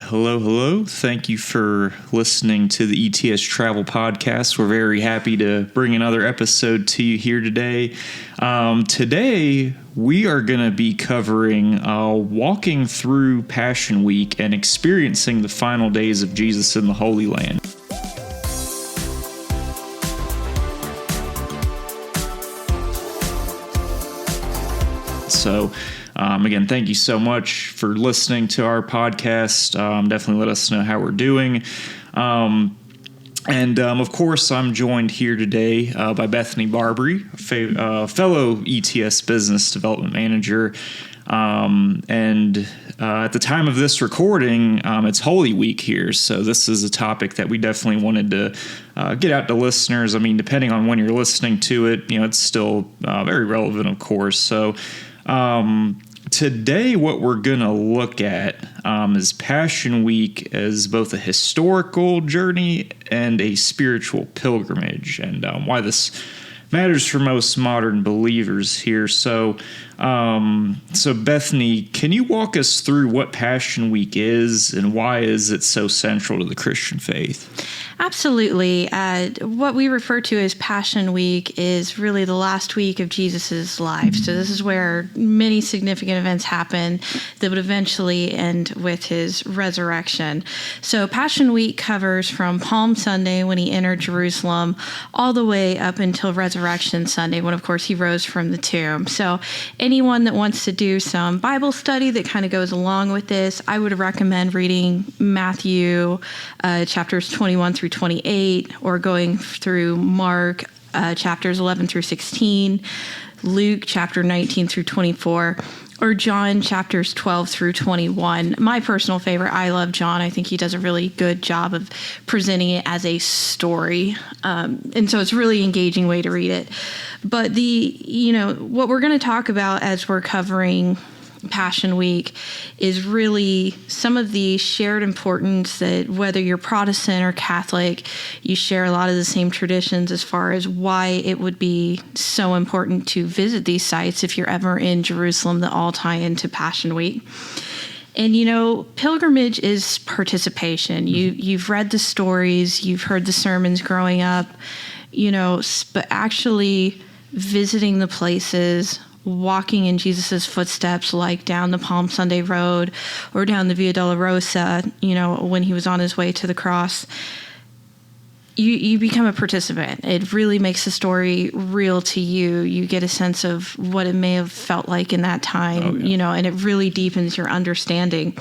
Hello, hello. Thank you for listening to the ETS Travel Podcast. We're very happy to bring another episode to you here today. Today, we are going to be covering walking through Passion Week and experiencing the final days of Jesus in the Holy Land. So, again, thank you so much for listening to our podcast. Definitely let us know how we're doing. Of course, I'm joined here today by Bethany Barbary, fellow ETS Business Development Manager. At the time of this recording, it's Holy Week here. So this is a topic that we definitely wanted to get out to listeners. I mean, depending on when you're listening to it, it's still very relevant, of course. So today, what we're going to look at is Passion Week as both a historical journey and a spiritual pilgrimage, and why this matters for most modern believers here. So Bethany, can you walk us through what Passion Week is and why is it so central to the Christian faith? Absolutely. What we refer to as Passion Week is really the last week of Jesus's life. So this is where many significant events happen that would eventually end with his resurrection. So Passion Week covers from Palm Sunday when he entered Jerusalem all the way up until Resurrection Sunday when, of course, he rose from the tomb. So anyone that wants to do some Bible study that kind of goes along with this, I would recommend reading Matthew chapters 21 through 28, or going through Mark chapters 11 through 16, Luke chapter 19 through 24, or John chapters 12 through 21. My personal favorite, I love John. I think he does a really good job of presenting it as a story. And so it's a really engaging way to read it. But what we're going to talk about as we're covering Passion Week is really some of the shared importance that whether you're Protestant or Catholic, you share a lot of the same traditions as far as why it would be so important to visit these sites if you're ever in Jerusalem that all tie into Passion Week. And, pilgrimage is participation. You've read the stories, you've heard the sermons growing up, but actually visiting the places, walking in Jesus's footsteps, like down the Palm Sunday road or down the Via Dolorosa, when he was on his way to the cross, you become a participant. It really makes the story real to you. You get a sense of what it may have felt like in that time, and it really deepens your understanding.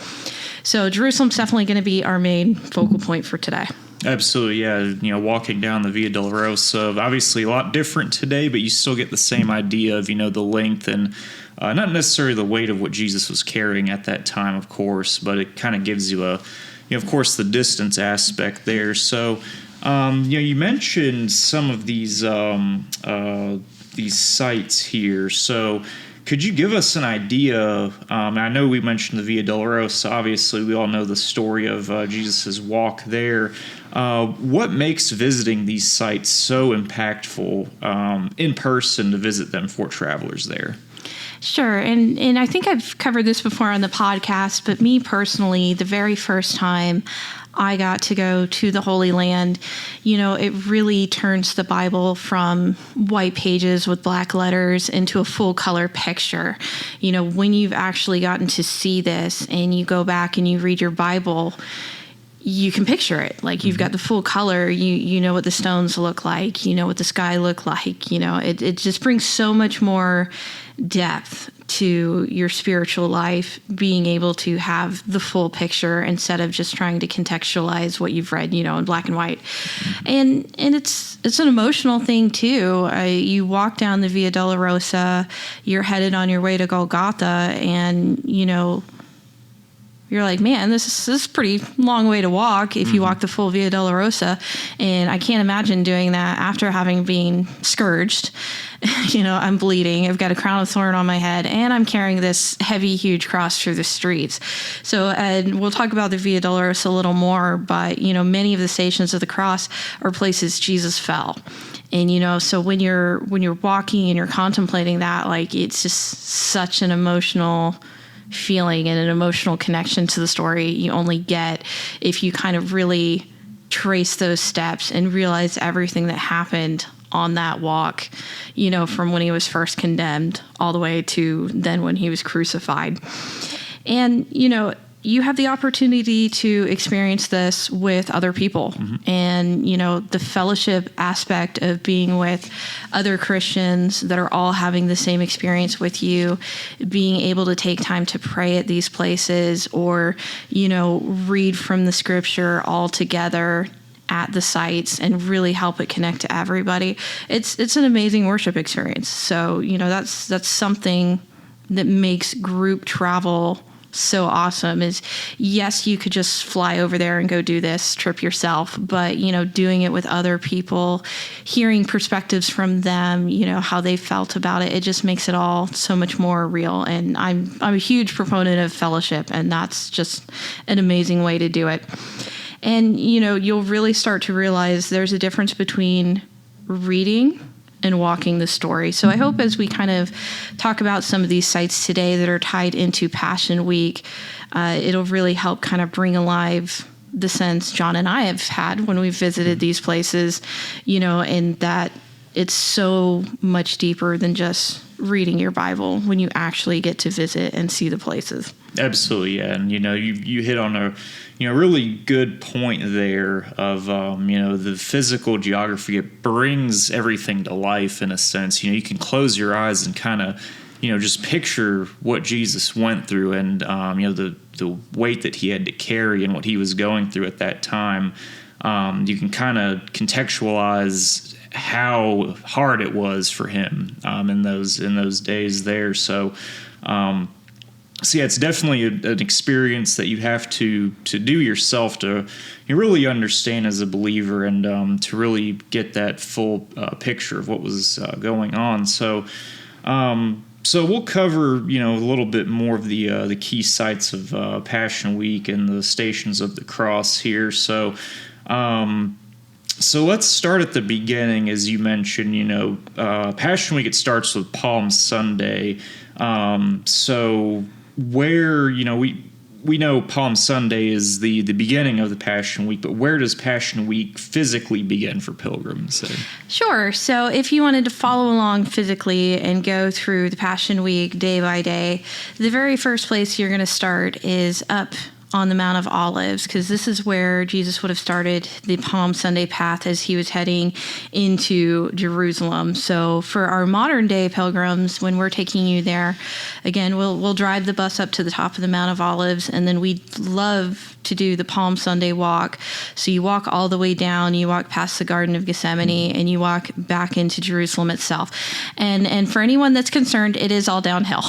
So Jerusalem's definitely going to be our main focal point for today. Absolutely, yeah. Walking down the Via Dolorosa, obviously a lot different today, but you still get the same idea of, the length and not necessarily the weight of what Jesus was carrying at that time, of course, but it kind of gives you of course, the distance aspect there. So, you mentioned some of these sites here. So, could you give us an idea? I know we mentioned the Via Dolorosa. Obviously, we all know the story of Jesus' walk there. What makes visiting these sites so impactful in person to visit them for travelers there? Sure. And I think I've covered this before on the podcast, but me personally, the very first time I got to go to the Holy Land, it really turns the Bible from white pages with black letters into a full color picture. When you've actually gotten to see this and you go back and you read your Bible, you can picture it. Like, you've got the full color, you know what the stones look like, what the sky look like, it just brings so much more depth to your spiritual life, being able to have the full picture instead of just trying to contextualize what you've read, in black and white. And it's an emotional thing too. You walk down the Via Dolorosa, you're headed on your way to Golgotha, and you're like, man, this is a pretty long way to walk if you walk the full Via Dolorosa. And I can't imagine doing that after having been scourged. I'm bleeding. I've got a crown of thorn on my head, and I'm carrying this heavy, huge cross through the streets. So, and we'll talk about the Via Dolorosa a little more, but, many of the stations of the cross are places Jesus fell. And, so when you're walking and you're contemplating that, like, it's just such an emotional feeling and an emotional connection to the story you only get if you kind of really trace those steps and realize everything that happened on that walk, from when he was first condemned all the way to then when he was crucified. And, you have the opportunity to experience this with other people. Mm-hmm. And, the fellowship aspect of being with other Christians that are all having the same experience with you, being able to take time to pray at these places or, read from the scripture all together at the sites and really help it connect to everybody. It's an amazing worship experience. So, that's something that makes group travel so awesome is, yes, you could just fly over there and go do this trip yourself, but, doing it with other people, hearing perspectives from them, how they felt about it, it just makes it all so much more real. And I'm a huge proponent of fellowship, and that's just an amazing way to do it. And, you'll really start to realize there's a difference between reading and walking the story. So I hope as we kind of talk about some of these sites today that are tied into Passion Week, it'll really help kind of bring alive the sense John and I have had when we've visited these places, and that it's so much deeper than just reading your Bible when you actually get to visit and see the places. Absolutely, yeah. And, you hit on a really good point there of, the physical geography. It brings everything to life in a sense. You can close your eyes and kind of, just picture what Jesus went through and, the weight that he had to carry and what he was going through at that time. You can kind of contextualize how hard it was for him in those days there. So yeah, it's definitely an experience that you have to do yourself to really understand as a believer and to really get that full picture of what was going on. So we'll cover a little bit more of the key sites of Passion Week and the Stations of the Cross here. So let's start at the beginning, as you mentioned. Passion Week, it starts with Palm Sunday. So where, we know Palm Sunday is the beginning of the Passion Week, but where does Passion Week physically begin for pilgrims? Sure. So if you wanted to follow along physically and go through the Passion Week day by day, the very first place you're going to start is up on the Mount of Olives, because this is where Jesus would have started the Palm Sunday path as he was heading into Jerusalem. So for our modern day pilgrims, when we're taking you there, again, we'll drive the bus up to the top of the Mount of Olives, and then we'd love to do the Palm Sunday walk. So you walk all the way down, you walk past the Garden of Gethsemane, and you walk back into Jerusalem itself. And for anyone that's concerned, it is all downhill.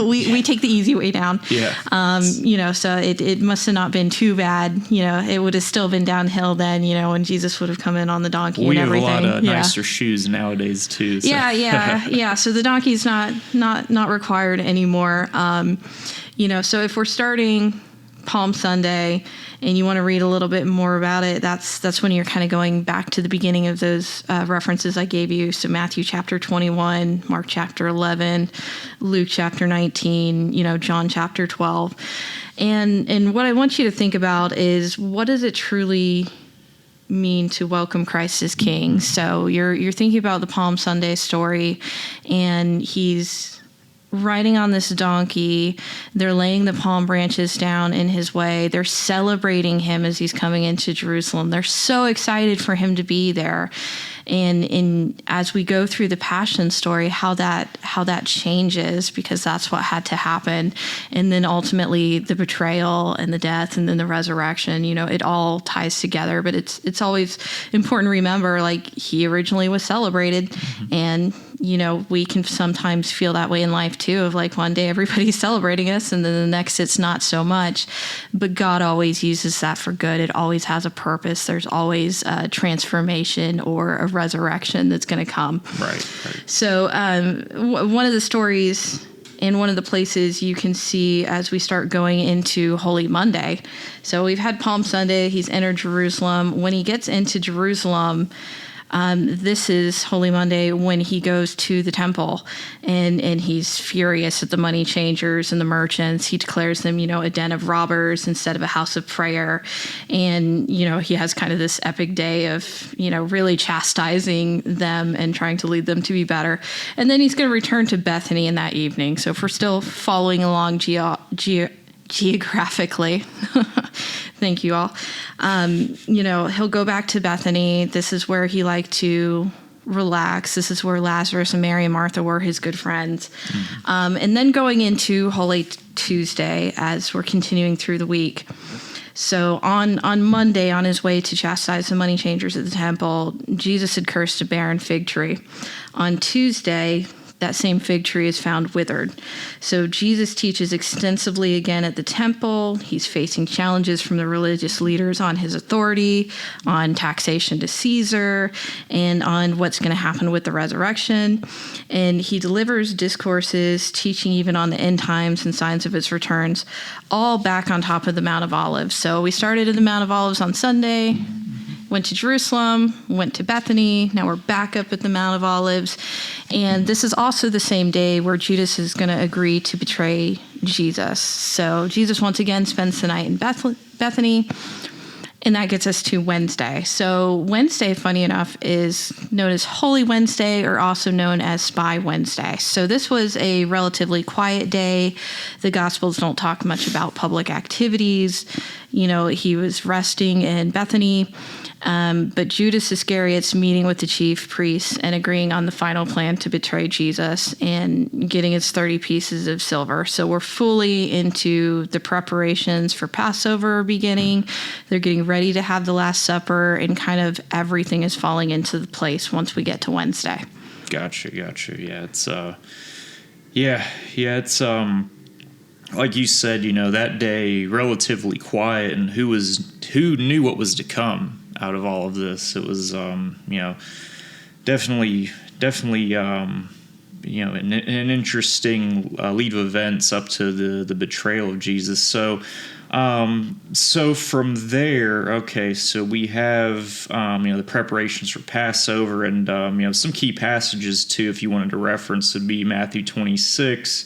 we take the easy way down. Yeah. So it must have not been too bad. It would have still been downhill then, when Jesus would have come in on the donkey and everything. We have a lot of nicer shoes nowadays too. So. Yeah. So the donkey's not required anymore. So if we're starting Palm Sunday and you want to read a little bit more about it, that's when you're kind of going back to the beginning of those references I gave you. So Matthew chapter 21, Mark chapter 11, Luke chapter 19, John chapter 12. And what I want you to think about is, what does it truly mean to welcome Christ as King? So you're thinking about the Palm Sunday story, and he's riding on this donkey. They're laying the palm branches down in his way. They're celebrating him as he's coming into Jerusalem. They're so excited for him to be there. And as we go through the Passion story, how that changes, because that's what had to happen. And then ultimately the betrayal and the death and then the resurrection, it all ties together. But it's always important to remember, like, he originally was celebrated. Mm-hmm. And we can sometimes feel that way in life too, of like, one day everybody's celebrating us and then the next it's not so much. But God always uses that for good. It always has a purpose. There's always a transformation or a resurrection that's going to come. Right. So one of the stories and one of the places you can see as we start going into Holy Monday. So we've had Palm Sunday. He's entered Jerusalem. When he gets into Jerusalem, This is Holy Monday when he goes to the temple and he's furious at the money changers and the merchants. He declares them, a den of robbers instead of a house of prayer. And, he has kind of this epic day of, really chastising them and trying to lead them to be better. And then he's going to return to Bethany in that evening. So if we're still following along geographically, thank you all. He'll go back to Bethany. This is where he liked to relax. This is where Lazarus and Mary and Martha were his good friends. Mm-hmm. And then going into Holy Tuesday as we're continuing through the week. So on Monday, on his way to chastise the money changers at the temple, Jesus had cursed a barren fig tree. On Tuesday, that same fig tree is found withered. So Jesus teaches extensively again at the temple. He's facing challenges from the religious leaders on his authority, on taxation to Caesar, and on what's going to happen with the resurrection. And he delivers discourses, teaching even on the end times and signs of his returns, all back on top of the Mount of Olives. So we started at the Mount of Olives on Sunday, went to Jerusalem, went to Bethany. Now we're back up at the Mount of Olives. And this is also the same day where Judas is going to agree to betray Jesus. So Jesus once again spends the night in Bethany. And that gets us to Wednesday. So Wednesday, funny enough, is known as Holy Wednesday, or also known as Spy Wednesday. So this was a relatively quiet day. The Gospels don't talk much about public activities. He was resting in Bethany. But Judas Iscariot's meeting with the chief priests and agreeing on the final plan to betray Jesus and getting his 30 pieces of silver. So we're fully into the preparations for Passover beginning. They're getting ready to have the Last Supper, and kind of everything is falling into the place once we get to Wednesday. Gotcha. Yeah, it's like you said, that day relatively quiet, and who knew what was to come out of all of this. It was, definitely, an interesting lead of events up to the betrayal of Jesus. So from there, okay, so we have, the preparations for Passover, and, some key passages too, if you wanted to reference, would be Matthew 26,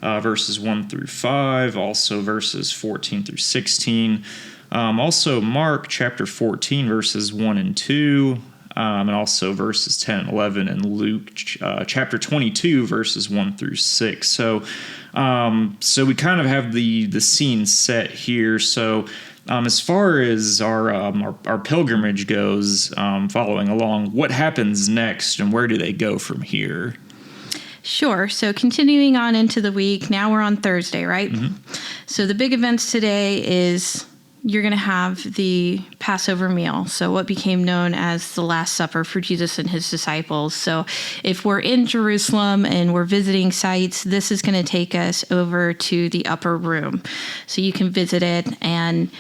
verses 1 through 5, also verses 14 through 16. Also Mark chapter 14, verses 1 and 2, and also verses 10 and 11, and Luke chapter 22, verses 1 through 6. So we kind of have the scene set here. So as far as our pilgrimage goes, following along, what happens next, and where do they go from here? Sure. So continuing on into the week, now we're on Thursday, right? Mm-hmm. So the big events today is you're going to have the Passover meal. So what became known as the Last Supper for Jesus and his disciples. So if we're in Jerusalem and we're visiting sites, this is going to take us over to the upper room. So you can visit it. And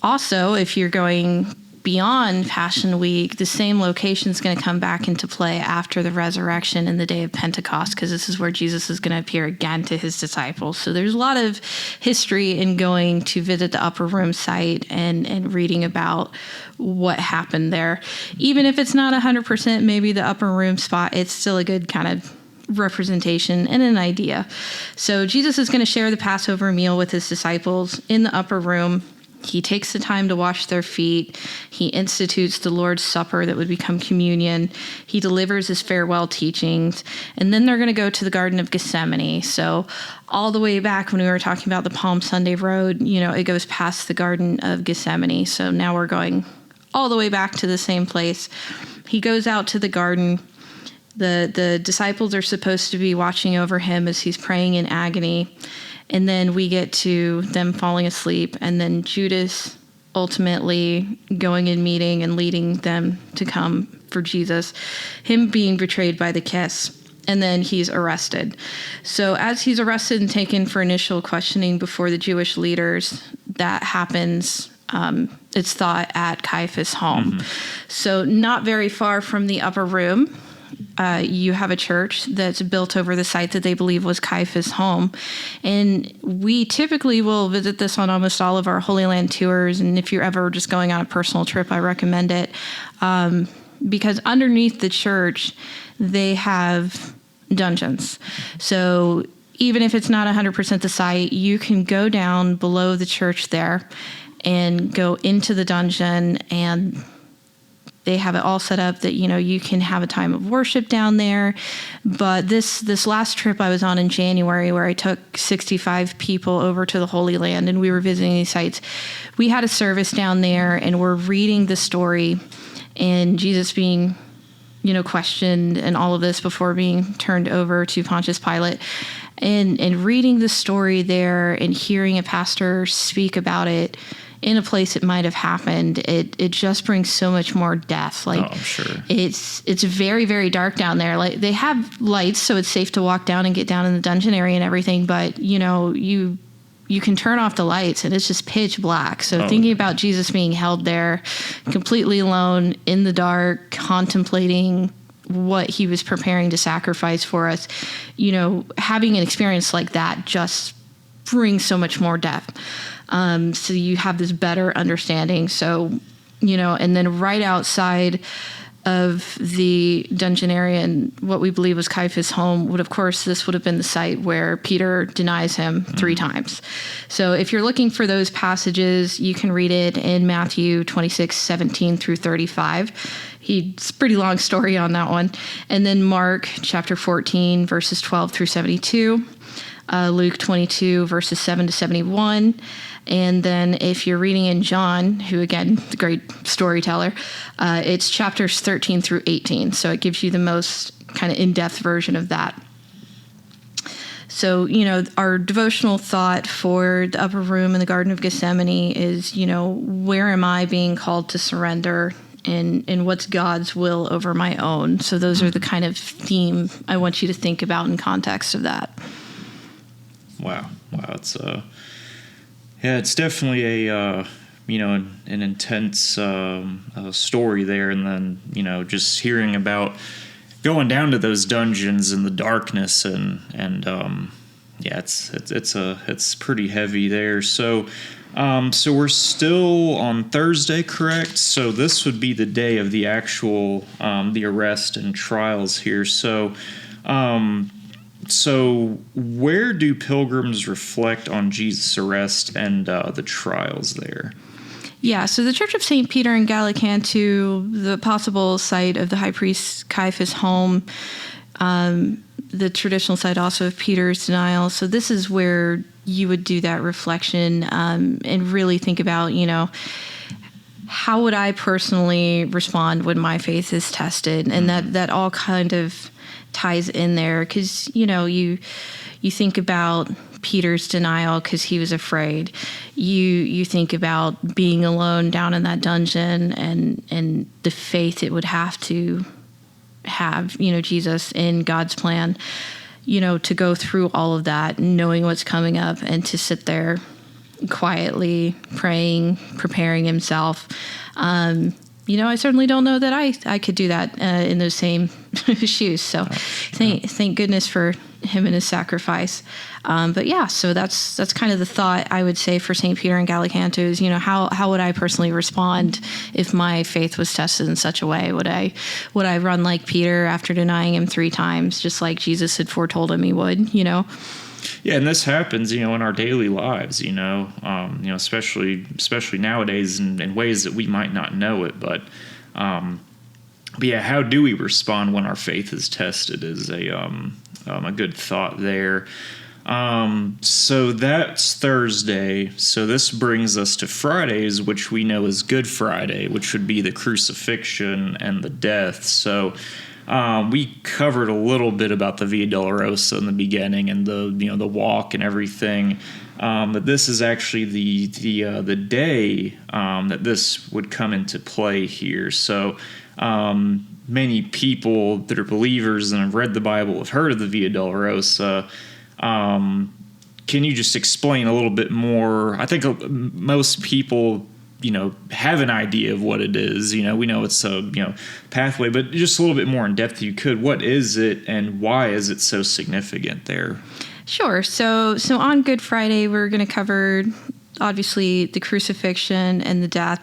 also, if you're going beyond Passion Week, the same location is going to come back into play after the resurrection and the day of Pentecost, because this is where Jesus is going to appear again to his disciples. So there's a lot of history in going to visit the upper room site and reading about what happened there. Even if it's not 100% maybe the upper room spot, it's still a good kind of representation and an idea. So Jesus is going to share the Passover meal with his disciples in the upper room. He takes the time to wash their feet. He institutes the Lord's Supper that would become communion. He delivers his farewell teachings. And then they're going to go to the Garden of Gethsemane. So all the way back when we were talking about the Palm Sunday road, it goes past the Garden of Gethsemane. So now we're going all the way back to the same place. He goes out to the garden. The disciples are supposed to be watching over him as he's praying in agony. And then we get to them falling asleep, and then Judas ultimately going and meeting and leading them to come for Jesus, him being betrayed by the kiss, and then he's arrested. So as he's arrested and taken for initial questioning before the Jewish leaders, that happens, it's thought, at Caiaphas' home. Mm-hmm. So not very far from the upper room, you have a church that's built over the site that they believe was Caiaphas' home. And we typically will visit this on almost all of our Holy Land tours. And if you're ever just going on a personal trip, I recommend it. because underneath the church, they have dungeons. So even if it's not 100% the site, you can go down below the church there and go into the dungeon, and they have it all set up that, you can have a time of worship down there. But this last trip I was on in January, where I took 65 people over to the Holy Land and we were visiting these sites, we had a service down there and we're reading the story and Jesus being, questioned and all of this before being turned over to Pontius Pilate. And reading the story there and hearing a pastor speak about it in a place it might have happened, it just brings so much more depth. Like, I'm sure. It's very, very dark down there. Like, they have lights, so it's safe to walk down and get down in the dungeon area and everything, but you can turn off the lights and it's just pitch black. So thinking about Jesus being held there completely alone in the dark, contemplating what he was preparing to sacrifice for us, having an experience like that just brings so much more depth. So you have this better understanding. So, and then right outside of the dungeon area and what we believe was Caiaphas' home this would have been the site where Peter denies him 3 times. So if you're looking for those passages, you can read it in Matthew 26:17 through 35. It's a pretty long story on that one. And then Mark chapter 14, verses 12 through 72. Luke 22, verses 7 to 71. And then if you're reading in John, who, again, the great storyteller, it's chapters 13 through 18. So it gives you the most kind of in-depth version of that. So, our devotional thought for the upper room in the Garden of Gethsemane is, where am I being called to surrender, and what's God's will over my own? So those are the kind of theme I want you to think about in context of that. Wow. It's definitely an intense story there. And then, just hearing about going down to those dungeons in the darkness it's pretty heavy there. So we're still on Thursday, correct? So this would be the day of the actual, the arrest and trials here. So where do pilgrims reflect on Jesus' arrest and the trials there? Yeah, so the Church of St. Peter in Gallicantu, the possible site of the high priest Caiaphas' home, the traditional site also of Peter's denial. So this is where you would do that reflection and really think about, how would I personally respond when my faith is tested? And that all kind of ties in there because, you think about Peter's denial because he was afraid. You think about being alone down in that dungeon and the faith it would have to have, Jesus in God's plan, to go through all of that, knowing what's coming up and to sit there quietly praying, preparing himself. I certainly don't know that I could do that in those same shoes. So thank goodness for him and his sacrifice. But yeah, so that's kind of the thought I would say for St. Peter and Gallicantu is, how would I personally respond if my faith was tested in such a way? Would I run like Peter after denying him 3 times, just like Jesus had foretold him he would, Yeah, and this happens, in our daily lives, especially nowadays in ways that we might not know it. But yeah, how do we respond when our faith is tested is a good thought there. So that's Thursday. So this brings us to Fridays, which we know is Good Friday, which would be the crucifixion and the death. So we covered a little bit about the Via Dolorosa in the beginning and the walk and everything. But this is actually the day that this would come into play here. So many people that are believers and have read the Bible have heard of the Via Dolorosa. Can you just explain a little bit more? I think most people have an idea of what it is. We know it's a pathway, but just a little bit more in depth if you could. What is it and why is it so significant there? Sure. So on Good Friday, we're going to cover obviously the crucifixion and the death.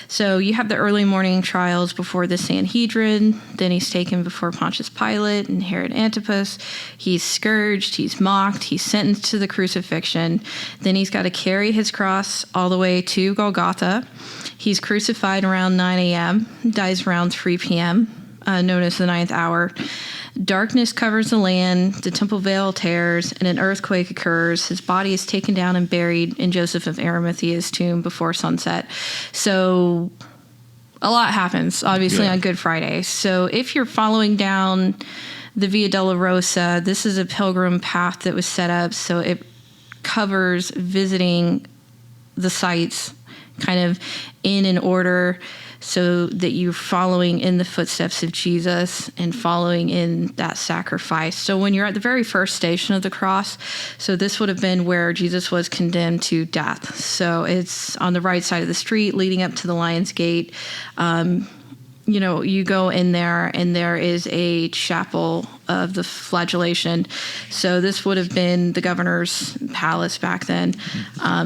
So you have the early morning trials before the Sanhedrin. Then he's taken before Pontius Pilate and Herod Antipas. He's scourged, he's mocked, he's sentenced to the crucifixion. Then he's got to carry his cross all the way to Golgotha. He's crucified around 9 a.m., dies around 3 p.m., known as the 9th hour. Darkness covers the land, the temple veil tears, and an earthquake occurs. His body is taken down and buried in Joseph of Arimathea's tomb before sunset. So a lot happens, obviously, on Good Friday. So if you're following down the Via Dolorosa, this is a pilgrim path that was set up. So it covers visiting the sites kind of in an order, so that you're following in the footsteps of Jesus and following in that sacrifice. So when you're at the very first station of the cross, so this would have been where Jesus was condemned to death. So it's on the right side of the street leading up to the Lion's Gate. You go in there and there is a chapel of the flagellation. So this would have been the governor's palace back then.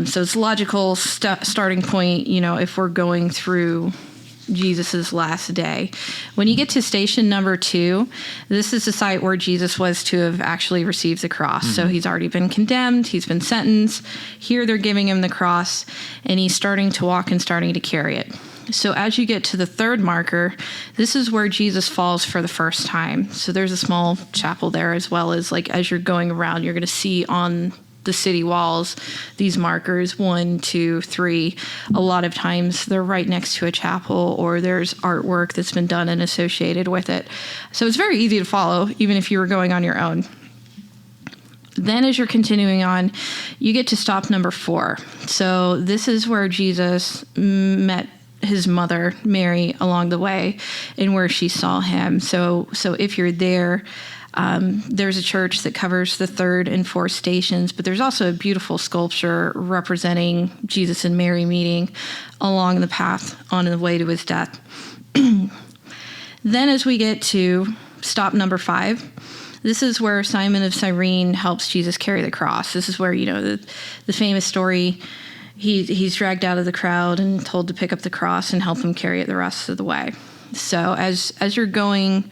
So it's a logical starting point, if we're going through Jesus's last day. When you get to station number 2, this is the site where Jesus was to have actually received the cross. So he's already been condemned, he's been sentenced. Here they're giving him the cross, and he's starting to walk and starting to carry it. So as you get to the 3rd marker, this is where Jesus falls for the first time. So there's a small chapel there, as well as as you're going around, you're going to see on the city walls these markers 1, 2, 3. A lot of times they're right next to a chapel, or there's artwork that's been done and associated with it. So it's very easy to follow, even if you were going on your own. Then as you're continuing on, you get to stop number 4. So this is where Jesus met his mother, Mary, along the way, and where she saw him. So if you're there, there's a church that covers the 3rd and 4th stations, but there's also a beautiful sculpture representing Jesus and Mary meeting along the path on the way to his death. Then as we get to stop number 5, this is where Simon of Cyrene helps Jesus carry the cross. This is where, the famous story, he's dragged out of the crowd and told to pick up the cross and help him carry it the rest of the way. So as you're going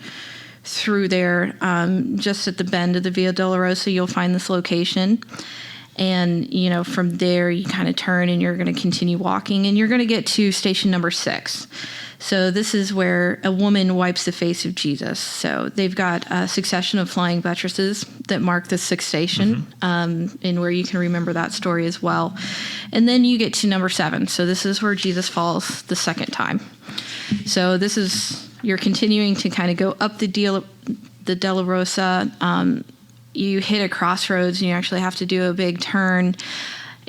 through there, just at the bend of the Via Dolorosa, you'll find this location. And, from there you kind of turn and you're going to continue walking, and you're going to get to station number 6. So this is where a woman wipes the face of Jesus. So they've got a succession of flying buttresses that mark the 6th station, and where you can remember that story as well. And then you get to number 7. So this is where Jesus falls the 2nd time. So this is, you're continuing to kind of go up the Dolorosa. You hit a crossroads and you actually have to do a big turn.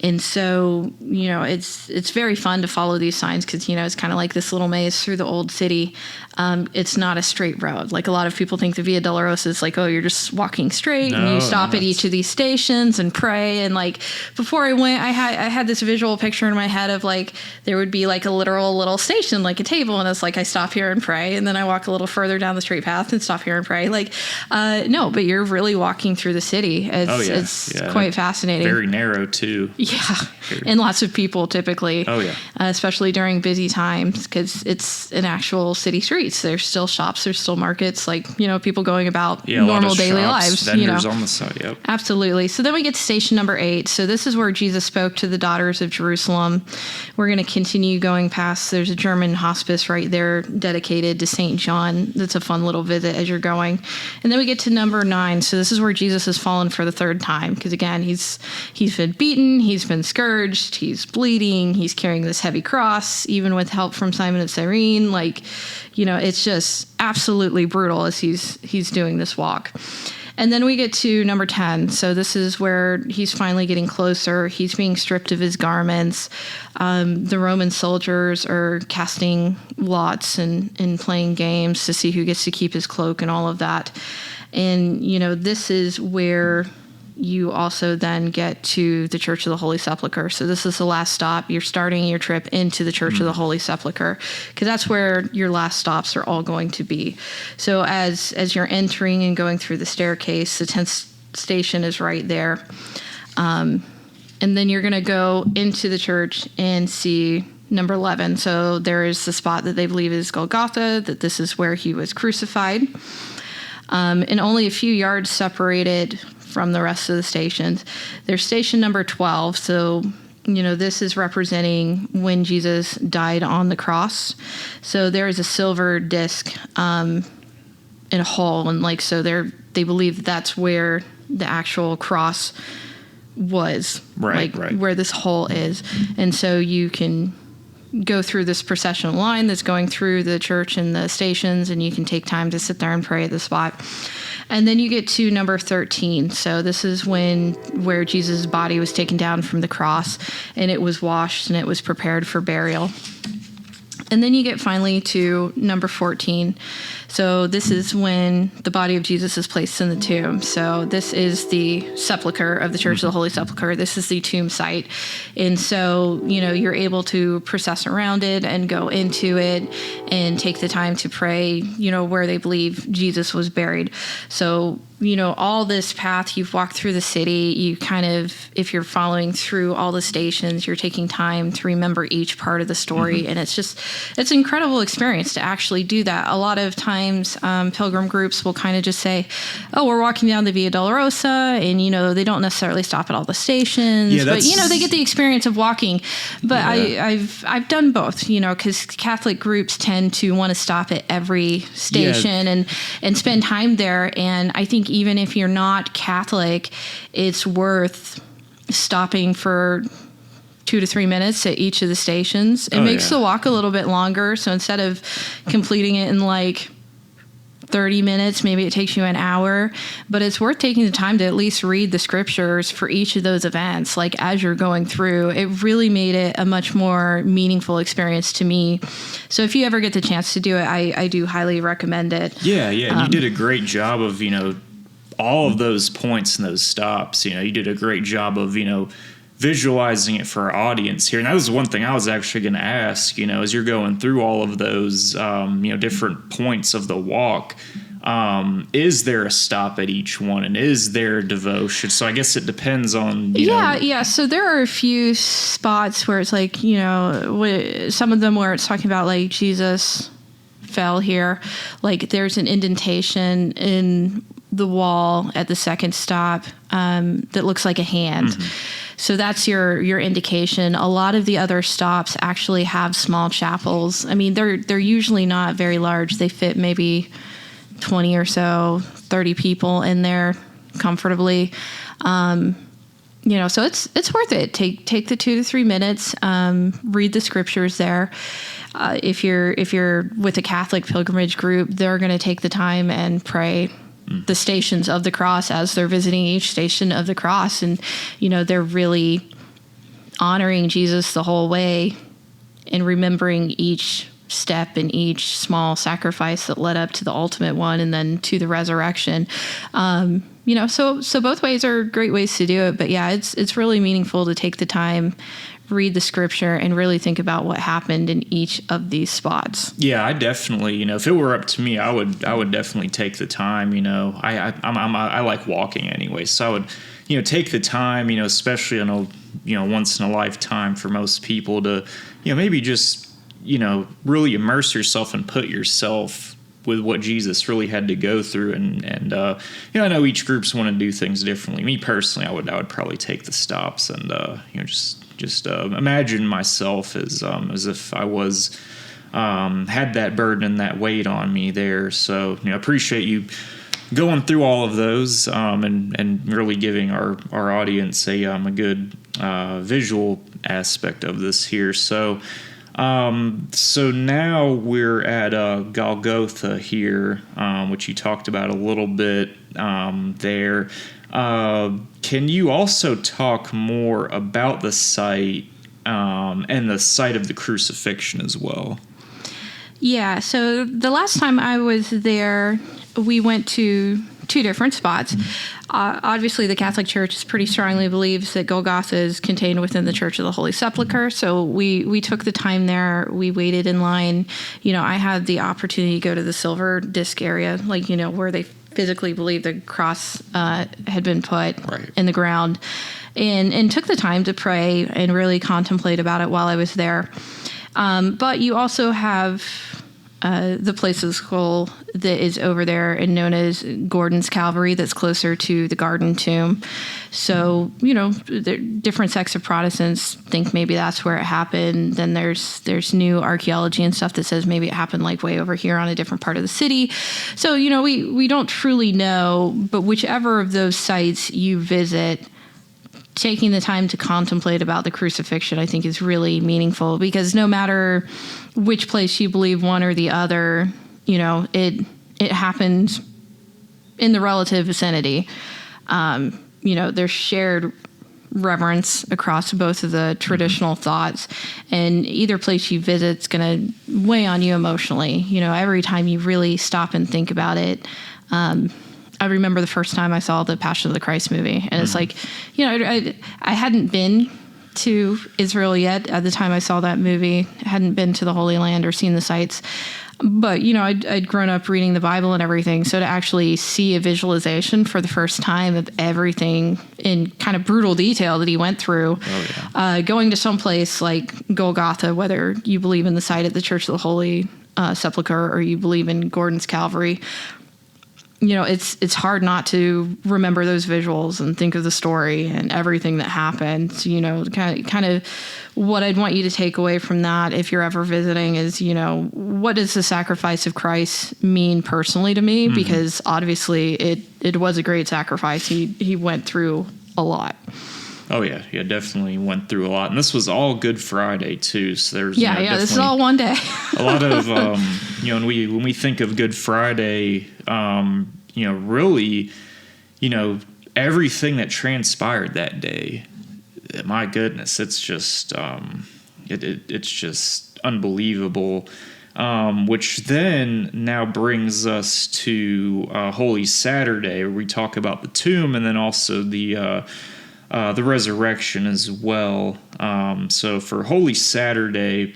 And so, it's very fun to follow these signs because, it's kind of like this little maze through the old city. It's not a straight road. Like a lot of people think the Via Dolorosa is like, oh, you're just walking straight and you stop at each of these stations and pray. And before I went, I had this visual picture in my head of there would be a literal little station, like a table. And it's I stop here and pray. And then I walk a little further down the straight path and stop here and pray. No, but you're really walking through the city. It's quite fascinating. Very narrow too. Yeah, and lots of people typically. Oh, yeah. Especially during busy times, because it's an actual city streets. There's still shops, there's still markets, people going about normal daily lives. Vendors on the side, yep. Absolutely. So then we get to station number 8. So this is where Jesus spoke to the daughters of Jerusalem. We're going to continue going past. There's a German hospice right there dedicated to St. John. That's a fun little visit as you're going. And then we get to number 9. So this is where Jesus has fallen for the 3rd time, because again, he's been beaten, he's been scourged, he's bleeding, he's carrying this heavy cross, even with help from Simon of Cyrene. It's just absolutely brutal as he's doing this walk. And then we get to number 10. So this is where he's finally getting closer. He's being stripped of his garments. The Roman soldiers are casting lots and playing games to see who gets to keep his cloak and all of that. And, this is where you also then get to the Church of the Holy Sepulchre. So this is the last stop. You're starting your trip into the Church of the Holy Sepulchre, because that's where your last stops are all going to be. So as you're entering and going through the staircase, the 10th station is right there. And then you're going to go into the church and see number 11. So there is the spot that they believe is Golgotha, that this is where he was crucified. And only a few yards separated from the rest of the stations. There's station number 12. So, this is representing when Jesus died on the cross. So there is a silver disc in a hole. And so they believe that's where the actual cross was, right. Where this hole is. And so you can go through this processional line that's going through the church and the stations, and you can take time to sit there and pray at the spot. And then you get to number 13. So this is where Jesus' body was taken down from the cross, and it was washed and it was prepared for burial. And then you get finally to number 14. So this is when the body of Jesus is placed in the tomb. So this is the sepulcher of the Church of the Holy Sepulchre. This is the tomb site. And so, you're able to process around it and go into it and take the time to pray, where they believe Jesus was buried. So, all this path, you've walked through the city, you kind of, if you're following through all the stations, you're taking time to remember each part of the story. And it's an incredible experience to actually do that. A lot of times, pilgrim groups will kind of just say, oh, we're walking down the Via Dolorosa, and, they don't necessarily stop at all the stations, but, they get the experience of walking. But yeah. I've done both, because Catholic groups tend to want to stop at every station and spend time there. And I think even if you're not Catholic, it's worth stopping for 2 to 3 minutes at each of the stations. It makes the walk a little bit longer. So instead of completing it in 30 minutes, maybe it takes you an hour, but it's worth taking the time to at least read the scriptures for each of those events. As you're going through, it really made it a much more meaningful experience to me. So if you ever get the chance to do it, I do highly recommend it. Yeah. And you did a great job of, all of those points and those stops. You did a great job of, visualizing it for our audience here. And that was one thing I was actually going to ask, as you're going through all of those, different points of the walk, is there a stop at each one, and is there devotion? So I guess it depends on, Yeah. So there are a few spots where it's some of them where it's talking about Jesus fell here. There's an indentation in the wall at the second stop that looks like a hand. Mm-hmm. So that's your indication. A lot of the other stops actually have small chapels. I mean, they're usually not very large. They fit maybe 20 or so, 30 people in there comfortably. So it's worth it. Take the 2 to 3 minutes, read the scriptures there. If you're with a Catholic pilgrimage group, they're going to take the time and pray the stations of the cross as they're visiting each station of the cross. And, they're really honoring Jesus the whole way and remembering each step and each small sacrifice that led up to the ultimate one and then to the resurrection. So both ways are great ways to do it. But yeah, it's really meaningful to take the time, read the scripture, and really think about what happened in each of these spots. Yeah, I definitely, if it were up to me, I would definitely take the time. I like walking anyway, so I would, take the time, especially on a, once in a lifetime for most people to, maybe just, really immerse yourself and put yourself with what Jesus really had to go through. And I know each group's want to do things differently. Me personally, I would probably take the stops and, just imagine myself as if I was had that burden and that weight on me there. So appreciate you going through all of those and really giving our audience a good visual aspect of this here. So now we're at Golgotha here, which you talked about a little bit there. Can you also talk more about the site and the site of the crucifixion as well? Yeah, so the last time I was there, we went to 2 different spots. Obviously, the Catholic Church pretty strongly believes that Golgotha is contained within the Church of the Holy Sepulchre. So we took the time there. We waited in line. I had the opportunity to go to the silver disc area, where they physically believe the cross had been put Right. in the ground, and took the time to pray and really contemplate about it while I was there. But you also have the place of the skull that is over there and known as Gordon's Calvary, that's closer to the Garden Tomb. So, different sects of Protestants think maybe that's where it happened. Then there's new archaeology and stuff that says maybe it happened like way over here on a different part of the city. So, we don't truly know, but whichever of those sites you visit, taking the time to contemplate about the crucifixion, I think, is really meaningful, because no matter which place you believe, one or the other, it happened in the relative vicinity. There's shared reverence across both of the traditional thoughts, and either place you visit is going to weigh on you emotionally. Every time you really stop and think about it. I remember the first time I saw the Passion of the Christ movie, and it's like, I hadn't been to Israel yet at the time I saw that movie. I hadn't been to the Holy Land or seen the sites, but I'd grown up reading the Bible and everything. So to actually see a visualization for the first time of everything in kind of brutal detail that he went through, going to some place like Golgotha, whether you believe in the site at the Church of the Holy Sepulchre or you believe in Gordon's Calvary, it's hard not to remember those visuals and think of the story and everything that happened. Kind of what I'd want you to take away from that, if you're ever visiting, is, what does the sacrifice of Christ mean personally to me? Mm-hmm. Because obviously it was a great sacrifice. He went through a lot. Oh yeah, definitely went through a lot, and this was all Good Friday too. So there's this is all one day. A lot of when we think of Good Friday, really, everything that transpired that day. My goodness, it's just it's just unbelievable. Which then now brings us to Holy Saturday, where we talk about the tomb and then also the resurrection as well. So for Holy Saturday,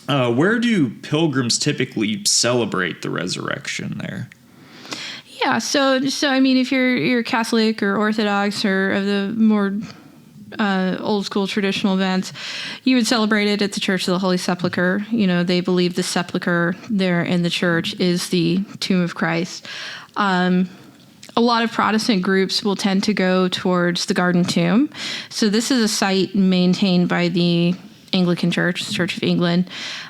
where do pilgrims typically celebrate the resurrection there? Yeah, so I mean, if you're Catholic or Orthodox or of the more old school traditional events, you would celebrate it at the Church of the Holy Sepulchre. They believe the sepulchre there in the church is the tomb of Christ. A lot of Protestant groups will tend to go towards the Garden Tomb. So this is a site maintained by the Anglican Church, the Church of England,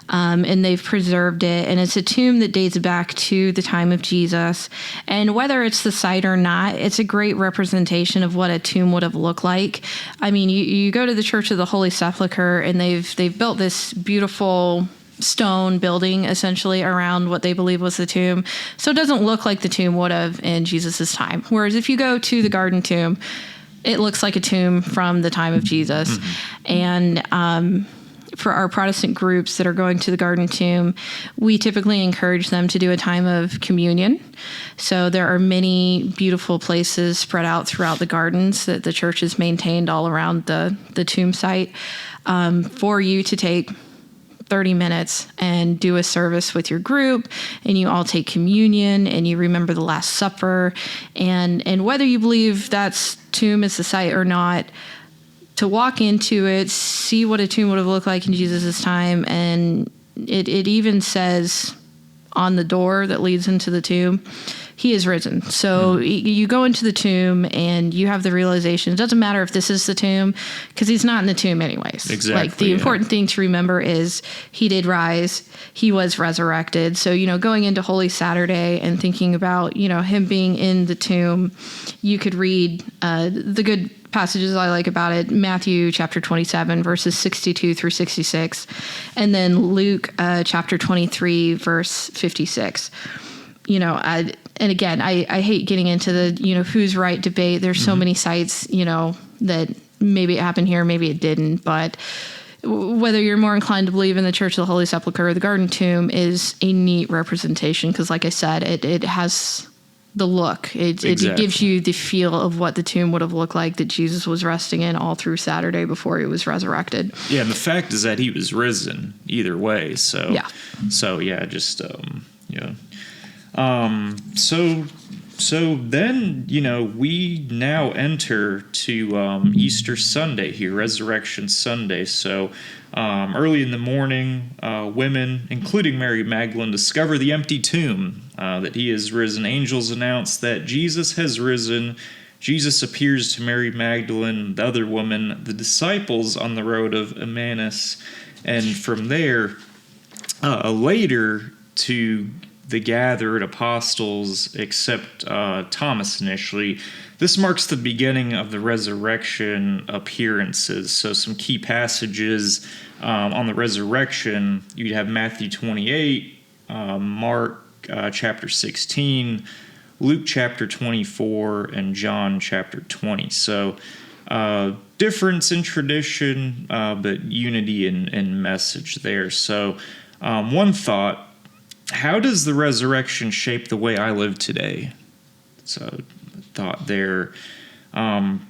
and they've preserved it. And it's a tomb that dates back to the time of Jesus. And whether it's the site or not, it's a great representation of what a tomb would have looked like. I mean, you go to the Church of the Holy Sepulchre, and they've built this beautiful stone building essentially around what they believe was the tomb. So it doesn't look like the tomb would have in Jesus's time. Whereas if you go to the Garden Tomb, it looks like a tomb from the time of Jesus. Mm-hmm. And for our Protestant groups that are going to the Garden Tomb, we typically encourage them to do a time of communion. So there are many beautiful places spread out throughout the gardens that the church has maintained all around the tomb site, for you to take 30 minutes and do a service with your group, and you all take communion and you remember the Last Supper, and whether you believe that tomb is the site or not, to walk into it, see what a tomb would have looked like in Jesus' time. And it even says on the door that leads into the tomb, he is risen. So you go into the tomb and you have the realization, it doesn't matter if this is the tomb, because he's not in the tomb anyways. Exactly. Like, the important thing to remember is he did rise, he was resurrected. So, going into Holy Saturday and thinking about, him being in the tomb, you could read the good passages I like about it, Matthew chapter 27, verses 62 through 66, and then Luke chapter 23, verse 56. And again, I hate getting into the, who's right debate. There's so many sites, that maybe it happened here, maybe it didn't. But whether you're more inclined to believe in the Church of the Holy Sepulchre or the Garden Tomb is a neat representation, because like I said, it has the look. It gives you the feel of what the tomb would have looked like that Jesus was resting in all through Saturday before he was resurrected. Yeah, and the fact is that he was risen either way. So, yeah. So, yeah, just, So So then, we now enter to Easter Sunday here, Resurrection Sunday. So early in the morning, women, including Mary Magdalene, discover the empty tomb, that he has risen. Angels announce that Jesus has risen. Jesus appears to Mary Magdalene, the other woman, the disciples on the road of Emmaus, and from there, later to the gathered apostles, except Thomas initially. This marks the beginning of the resurrection appearances. So some key passages on the resurrection, you'd have Matthew 28, Mark chapter 16, Luke chapter 24, and John chapter 20. So difference in tradition, but unity in message there. So one thought, how does the resurrection shape the way I live today? So, thought there. And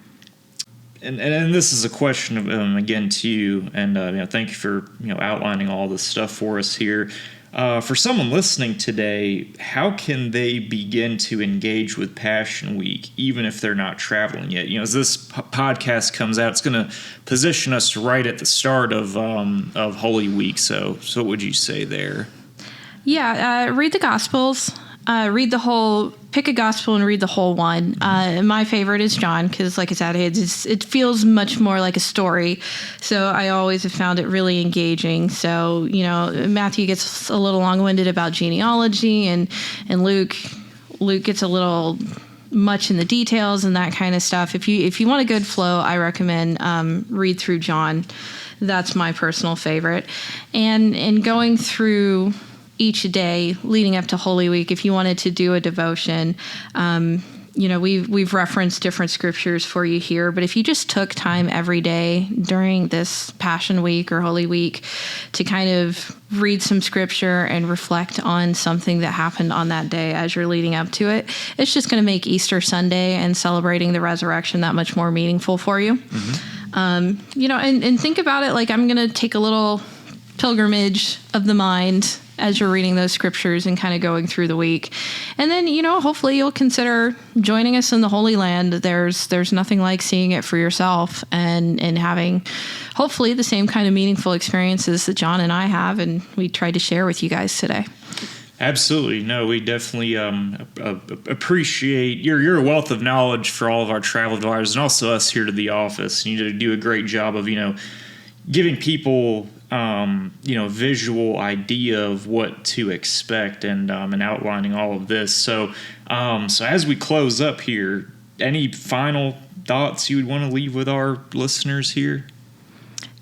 this is a question of, again to you, and thank you for outlining all this stuff for us here. For someone listening today, how can they begin to engage with Passion Week, even if they're not traveling yet? As this podcast comes out, it's going to position us right at the start of Holy Week. So what would you say there? Yeah, read the Gospels. Pick a Gospel and read the whole one. My favorite is John because, like I said, it feels much more like a story. So I always have found it really engaging. So, Matthew gets a little long-winded about genealogy, and Luke gets a little much in the details and that kind of stuff. If you want a good flow, I recommend read through John. That's my personal favorite. And going through each day leading up to Holy Week, if you wanted to do a devotion, we've referenced different scriptures for you here, but if you just took time every day during this Passion Week or Holy Week to kind of read some scripture and reflect on something that happened on that day as you're leading up to it, it's just going to make Easter Sunday and celebrating the resurrection that much more meaningful for you. Mm-hmm. And think about it like I'm going to take a little pilgrimage of the mind as you're reading those scriptures and kind of going through the week. And then, hopefully you'll consider joining us in the Holy Land. There's nothing like seeing it for yourself and having hopefully the same kind of meaningful experiences that John and I have, and we tried to share with you guys today. Absolutely. No, we definitely appreciate your wealth of knowledge for all of our travel advisors and also us here to the office. You do a great job of, giving people visual idea of what to expect and outlining all of this. So as we close up here, any final thoughts you would want to leave with our listeners here?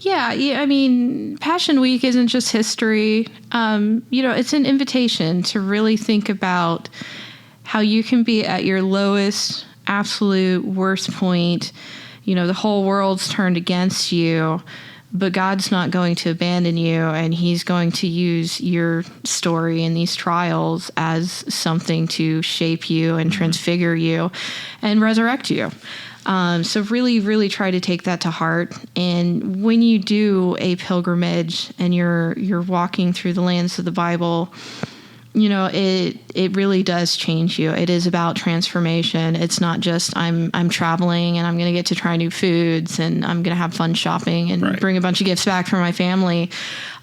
Yeah. I mean, Passion Week isn't just history. It's an invitation to really think about how you can be at your lowest, absolute worst point. The whole world's turned against you, but God's not going to abandon you, and he's going to use your story and these trials as something to shape you and transfigure you and resurrect you. So really, really try to take that to heart. And when you do a pilgrimage and you're walking through the lands of the Bible, it really does change you. It is about transformation. It's not just I'm traveling and I'm going to get to try new foods and I'm going to have fun shopping and bring a bunch of gifts back for my family.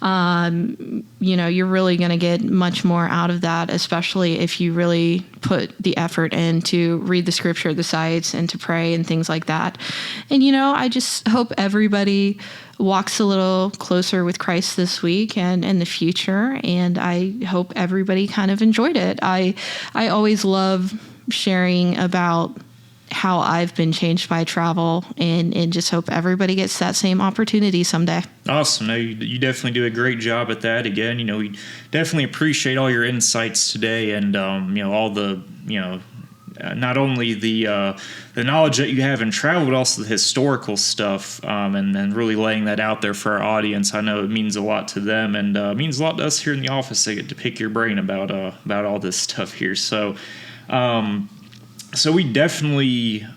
You're really going to get much more out of that, especially if you really put the effort in to read the scripture, the sites, and to pray and things like that. And, I just hope everybody walks a little closer with Christ this week and in the future. And I hope everybody kind of enjoyed it. I always love sharing about how I've been changed by travel and just hope everybody gets that same opportunity someday. Awesome. No, you definitely do a great job at that. Again, we definitely appreciate all your insights today and, all the, not only the knowledge that you have in travel, but also the historical stuff, and really laying that out there for our audience. I know it means a lot to them, and it means a lot to us here in the office. They get to pick your brain about all this stuff here. So we definitely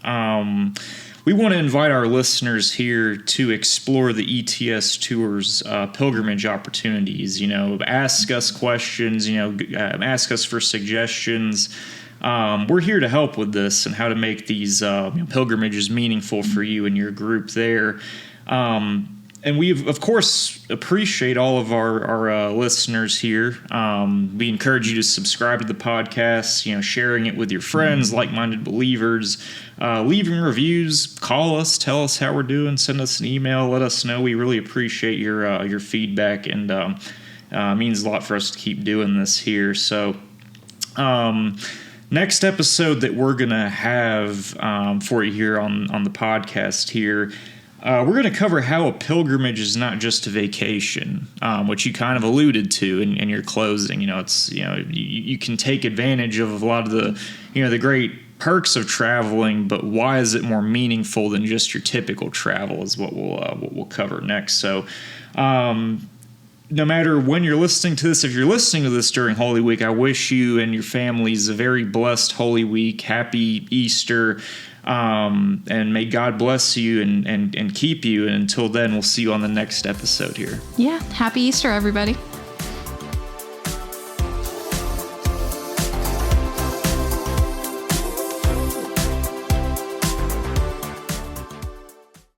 we want to invite our listeners here to explore the ETS Tours pilgrimage opportunities. Ask us questions. Ask us for suggestions. we're here to help with this and how to make these pilgrimages meaningful for you and your group there. And we, of course, appreciate all of our listeners here. We encourage you to subscribe to the podcast, sharing it with your friends, like-minded believers, leaving reviews, call us, tell us how we're doing, send us an email, let us know. We really appreciate your feedback, and means a lot for us to keep doing this here. So next episode that we're going to have for you here on the podcast here, we're going to cover how a pilgrimage is not just a vacation, which you kind of alluded to in your closing. You can take advantage of a lot of the great perks of traveling, but why is it more meaningful than just your typical travel is what we'll cover next. So, no matter when you're listening to this, if you're listening to this during Holy Week, I wish you and your families a very blessed Holy Week. Happy Easter. And may God bless you and keep you. And until then, we'll see you on the next episode here. Yeah. Happy Easter, everybody.